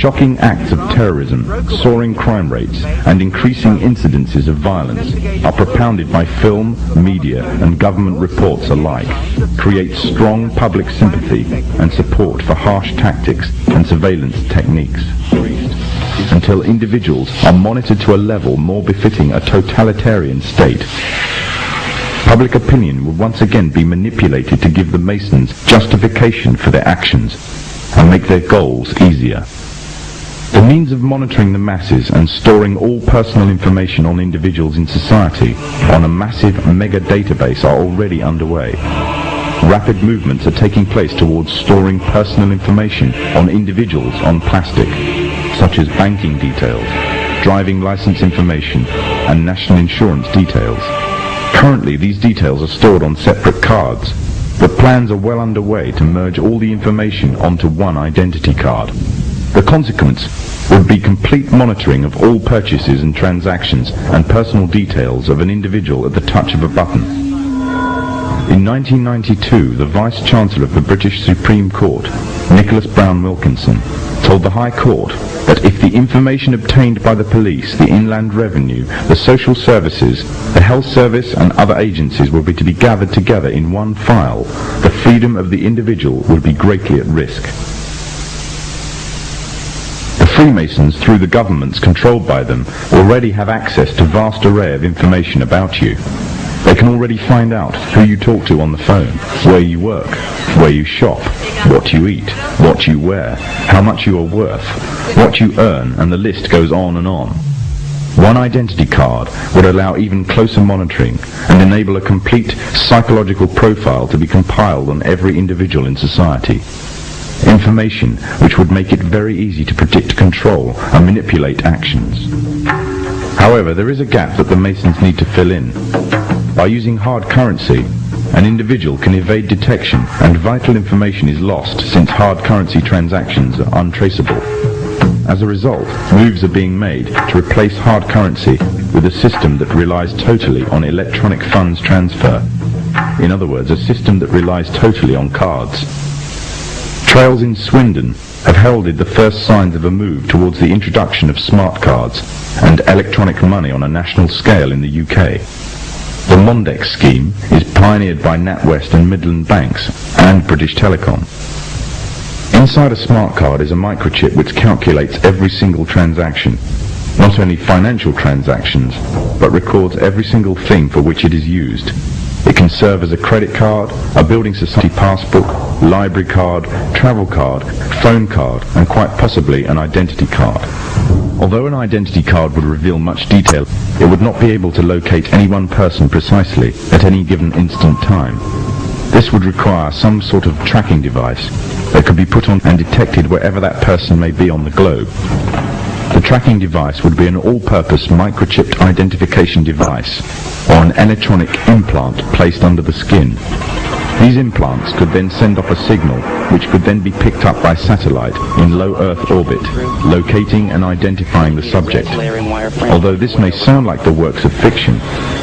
shocking acts of terrorism, soaring crime rates, and increasing incidences of violence are propounded by film, media, and government reports alike, create strong public sympathy and support for harsh tactics and surveillance techniques, until individuals are monitored to a level more befitting a totalitarian state. Public opinion will once again be manipulated to give the Masons justification for their actions and make their goals easier. The means of monitoring the masses and storing all personal information on individuals in society on a massive mega database are already underway. Rapid movements are taking place towards storing personal information on individuals on plastic, such as banking details, driving license information, and national insurance details. Currently, these details are stored on separate cards, but plans are well underway to merge all the information onto one identity card. The consequence would be complete monitoring of all purchases and transactions and personal details of an individual at the touch of a button. In 1992, the Vice-Chancellor of the British Supreme Court, Nicholas Brown Wilkinson, told the High Court that if the information obtained by the police, the Inland Revenue, the social services, the health service and other agencies were to be gathered together in one file, the freedom of the individual would be greatly at risk. The Freemasons, through the governments controlled by them, already have access to a vast array of information about you. They can already find out who you talk to on the phone, where you work, where you shop, what you eat, what you wear, how much you are worth, what you earn, and the list goes on and on. One identity card would allow even closer monitoring and enable a complete psychological profile to be compiled on every individual in society. Information which would make it very easy to predict, control, and manipulate actions. However, there is a gap that the Masons need to fill in. By using hard currency, an individual can evade detection and vital information is lost since hard currency transactions are untraceable. As a result, moves are being made to replace hard currency with a system that relies totally on electronic funds transfer. In other words, a system that relies totally on cards. Trails in Swindon have heralded the first signs of a move towards the introduction of smart cards and electronic money on a national scale in the UK. The Mondex scheme is pioneered by NatWest and Midland Banks and British Telecom. Inside a smart card is a microchip which calculates every single transaction, not only financial transactions, but records every single thing for which it is used. It can serve as a credit card, a building society passbook, library card, travel card, phone card, and quite possibly an identity card. Although an identity card would reveal much detail, it would not be able to locate any one person precisely at any given instant time. This would require some sort of tracking device that could be put on and detected wherever that person may be on the globe. The tracking device would be an all-purpose microchipped identification device or an electronic implant placed under the skin. These implants could then send off a signal which could then be picked up by satellite in low Earth orbit, locating and identifying the subject. Although this may sound like the works of fiction,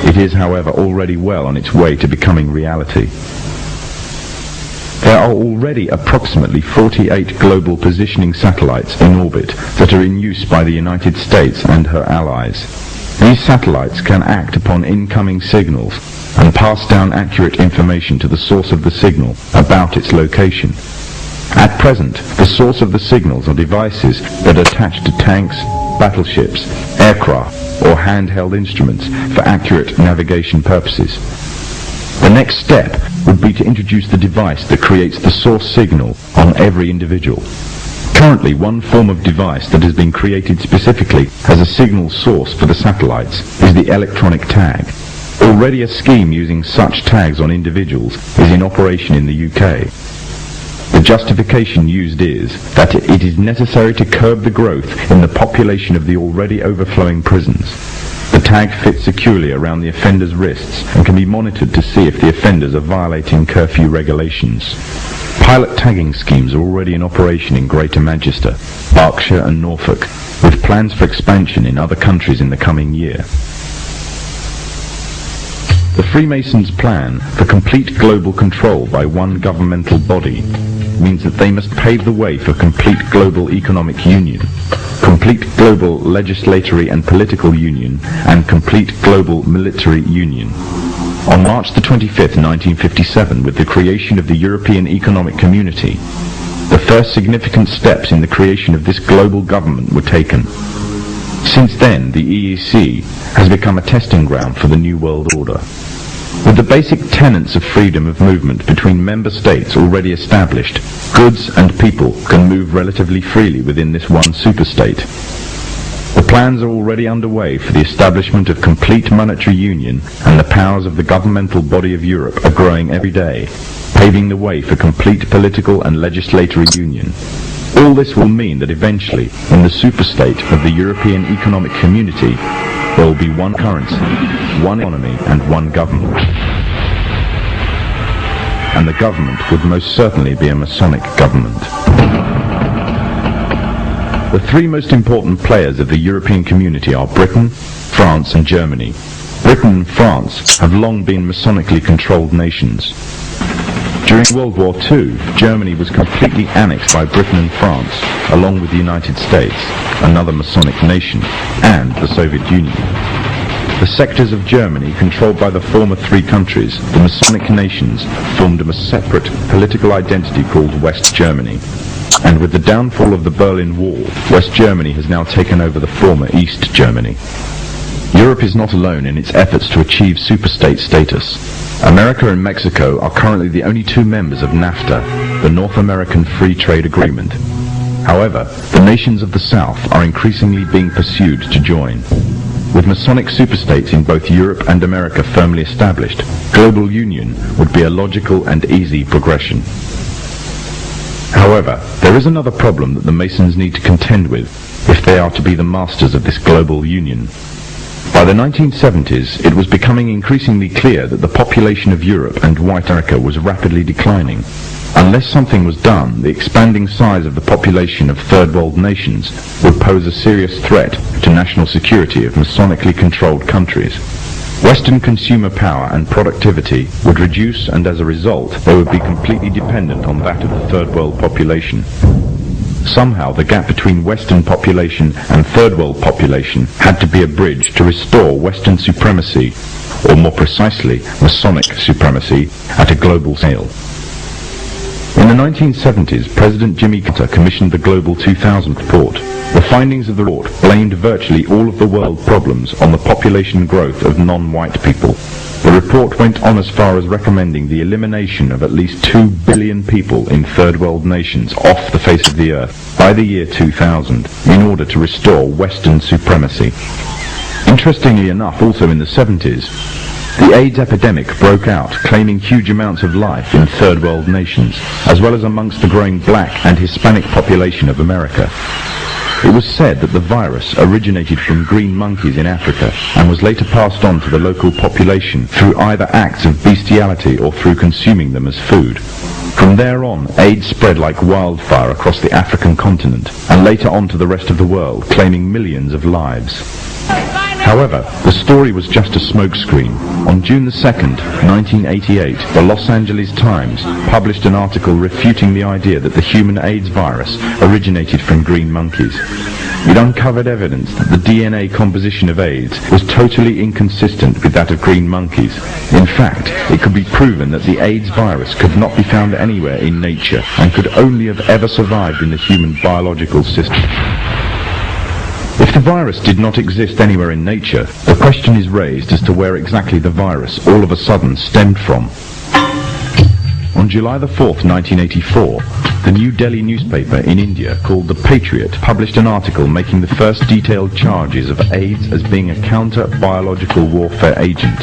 it is, however, already well on its way to becoming reality. There are already approximately 48 global positioning satellites in orbit that are in use by the United States and her allies. These satellites can act upon incoming signals and pass down accurate information to the source of the signal about its location. At present, the source of the signals are devices that are attached to tanks, battleships, aircraft, or handheld instruments for accurate navigation purposes. The next step would be to introduce the device that creates the source signal on every individual. Currently, one form of device that has been created specifically as a signal source for the satellites is the electronic tag. Already a scheme using such tags on individuals is in operation in the UK. The justification used is that it is necessary to curb the growth in the population of the already overflowing prisons. The tag fits securely around the offender's wrists and can be monitored to see if the offenders are violating curfew regulations. Pilot tagging schemes are already in operation in Greater Manchester, Berkshire and Norfolk, with plans for expansion in other countries in the coming year. The Freemasons' plan for complete global control by one governmental body means that they must pave the way for complete global economic union, complete global legislatory and political union, and complete global military union. On March the 25th, 1957, with the creation of the European Economic Community, the first significant steps in the creation of this global government were taken. Since then, the EEC has become a testing ground for the New World Order. With the basic tenets of freedom of movement between member states already established, goods and people can move relatively freely within this one superstate. The plans are already underway for the establishment of complete monetary union, and the powers of the governmental body of Europe are growing every day, paving the way for complete political and legislatory union. All this will mean that eventually, in the superstate of the European Economic Community, there will be one currency, one economy, and one government. And the government would most certainly be a Masonic government. The three most important players of the European community are Britain, France, and Germany. Britain and France have long been Masonically controlled nations. During World War II, Germany was completely annexed by Britain and France, along with the United States, another Masonic nation, and the Soviet Union. The sectors of Germany controlled by the former three countries, the Masonic nations, formed a separate political identity called West Germany. And with the downfall of the Berlin Wall, West Germany has now taken over the former East Germany. Europe is not alone in its efforts to achieve superstate status. America and Mexico are currently the only two members of NAFTA, the North American Free Trade Agreement. However, the nations of the South are increasingly being pursued to join. With Masonic superstates in both Europe and America firmly established, global union would be a logical and easy progression. However, there is another problem that the Masons need to contend with if they are to be the masters of this global union. By the 1970s, it was becoming increasingly clear that the population of Europe and White America was rapidly declining. Unless something was done, the expanding size of the population of third world nations would pose a serious threat to national security of Masonically controlled countries. Western consumer power and productivity would reduce, and as a result, they would be completely dependent on that of the third world population. Somehow the gap between Western population and third world population had to be a bridge to restore Western supremacy, or more precisely, Masonic supremacy, at a global scale. In the 1970s, President Jimmy Carter commissioned the Global 2000 report. The findings of the report blamed virtually all of the world problems on the population growth of non-white people. The report went on as far as recommending the elimination of at least 2 billion people in third world nations off the face of the earth by the year 2000 in order to restore Western supremacy. Interestingly enough, also in the 70s, the AIDS epidemic broke out, claiming huge amounts of life in third world nations, as well as amongst the growing black and Hispanic population of America. It was said that the virus originated from green monkeys in Africa and was later passed on to the local population through either acts of bestiality or through consuming them as food. From there on, AIDS spread like wildfire across the African continent and later on to the rest of the world, claiming millions of lives. However, the story was just a smokescreen. On June the 2nd, 1988, the Los Angeles Times published an article refuting the idea that the human AIDS virus originated from green monkeys. It uncovered evidence that the DNA composition of AIDS was totally inconsistent with that of green monkeys. In fact, it could be proven that the AIDS virus could not be found anywhere in nature and could only have ever survived in the human biological system. If the virus did not exist anywhere in nature, the question is raised as to where exactly the virus all of a sudden stemmed from. On July the 4th, 1984, the New Delhi newspaper in India called The Patriot published an article making the first detailed charges of AIDS as being a counter-biological warfare agent.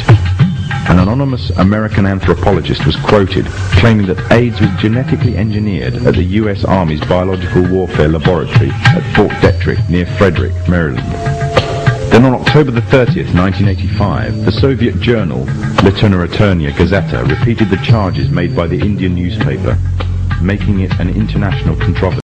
An anonymous American anthropologist was quoted claiming that AIDS was genetically engineered at the U.S. Army's Biological Warfare Laboratory at Fort Detrick near Frederick, Maryland. Then on October the 30th, 1985, the Soviet journal Literaturia Gazeta repeated the charges made by the Indian newspaper, making it an international controversy.